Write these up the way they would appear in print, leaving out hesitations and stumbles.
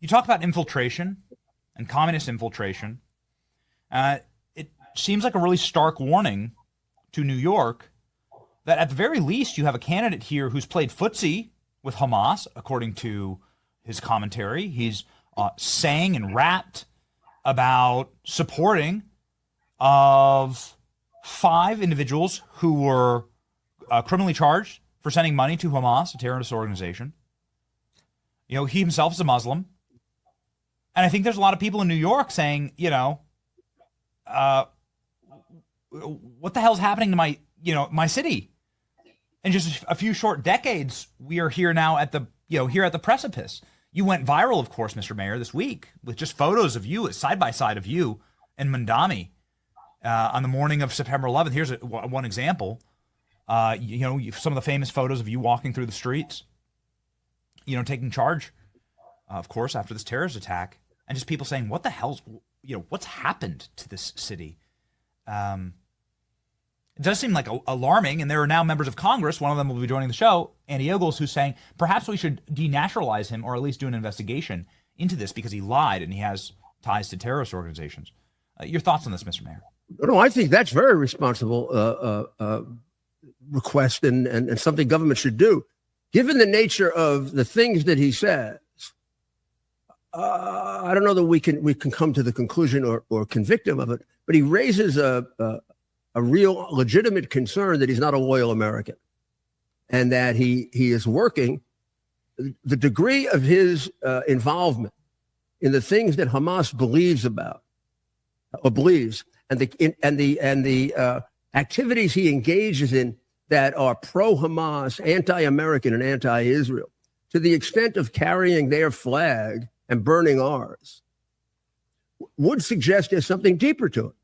You talk about infiltration and communist infiltration. It seems like a really stark warning to New York that at the very least you have a candidate here who's played footsie with Hamas, according to his commentary. He's sang and rapped about supporting of 5 individuals who were criminally charged for sending money to Hamas, a terrorist organization. You know, he himself is a Muslim. And I think there's a lot of people in New York saying, you know, what the hell's happening to my city? In just a few short decades, we are here now at the, here at the precipice. You went viral, of course, Mr. Mayor, this week with just photos of you, side by side of you and Mamdani on the morning of September 11th. Here's one example. Some of the famous photos of you walking through the streets, taking charge, of course, after this terrorist attack, and just people saying, what the hell's, what's happened to this city? It does seem like alarming, and there are now members of Congress, one of them will be joining the show, Andy Ogles, who's saying perhaps we should denaturalize him or at least do an investigation into this because he lied and he has ties to terrorist organizations. Your thoughts on this, Mr. Mayor? No, I think that's very responsible request and something government should do. Given the nature of the things that he says, I don't know that we can come to the conclusion or convict him of it, but he raises a real legitimate concern that he's not a loyal American and that he is working. The degree of his involvement in the things that Hamas believes about or believes and the activities he engages in that are pro-Hamas, anti-American, and anti-Israel, to the extent of carrying their flag and burning ours, would suggest there's something deeper to it.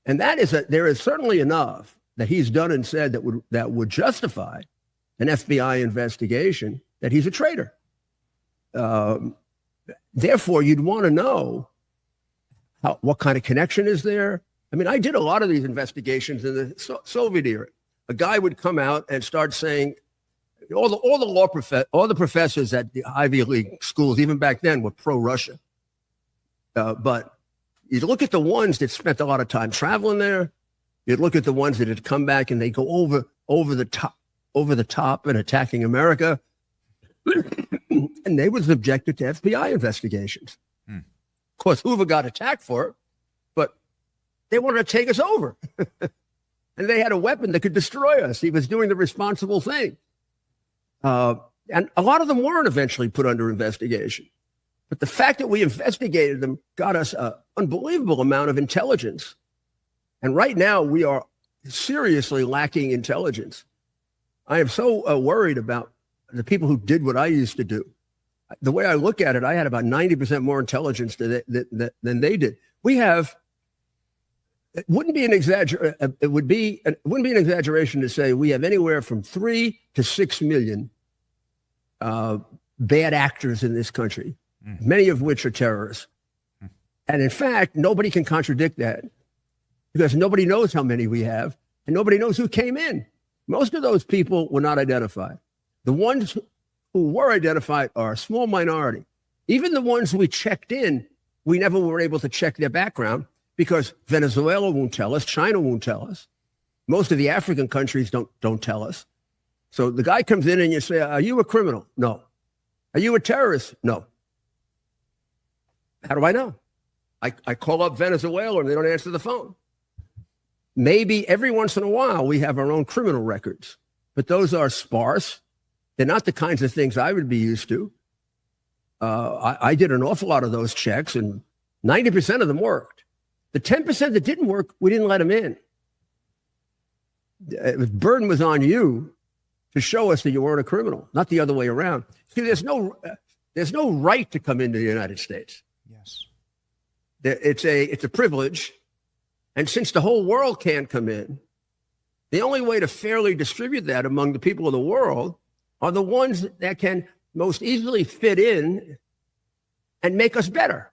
And that is that there is certainly enough that he's done and said that would justify an FBI investigation that he's a traitor. Therefore, you'd want to know what kind of connection is there. I mean, I did a lot of these investigations in the Soviet era. A guy would come out and start saying, all the professors at the Ivy League schools, even back then, were pro-Russia. But you'd look at the ones that spent a lot of time traveling there. You'd look at the ones that had come back and they go over the top and attacking America. And they were subjected to FBI investigations. Of course, Hoover got attacked for it, but they wanted to take us over. And they had a weapon that could destroy us. He was doing the responsible thing. And a lot of them weren't eventually put under investigation. But the fact that we investigated them got us an unbelievable amount of intelligence. And right now, we are seriously lacking intelligence. I am so worried about the people who did what I used to do. The way I look at it, I had about 90% more intelligence than they did. We have. It wouldn't be an exaggeration to say we have anywhere from 3 to 6 million bad actors in this country, many of which are terrorists. And in fact, nobody can contradict that because nobody knows how many we have and nobody knows who came in. Most of those people were not identified. The ones who were identified are a small minority. Even the ones we checked in, we never were able to check their background because Venezuela won't tell us, China won't tell us. Most of the African countries don't tell us. So the guy comes in and you say, are you a criminal? No. Are you a terrorist? No. How do I know? I call up Venezuela and they don't answer the phone. Maybe every once in a while we have our own criminal records, but those are sparse. They're not the kinds of things I would be used to. I did an awful lot of those checks and 90% of them worked. The 10% that didn't work, we didn't let them in. The burden was on you to show us that you weren't a criminal, not the other way around. See, there's no right to come into the United States. Yes, it's a privilege, and since the whole world can't come in, the only way to fairly distribute that among the people of the world are the ones that can most easily fit in and make us better.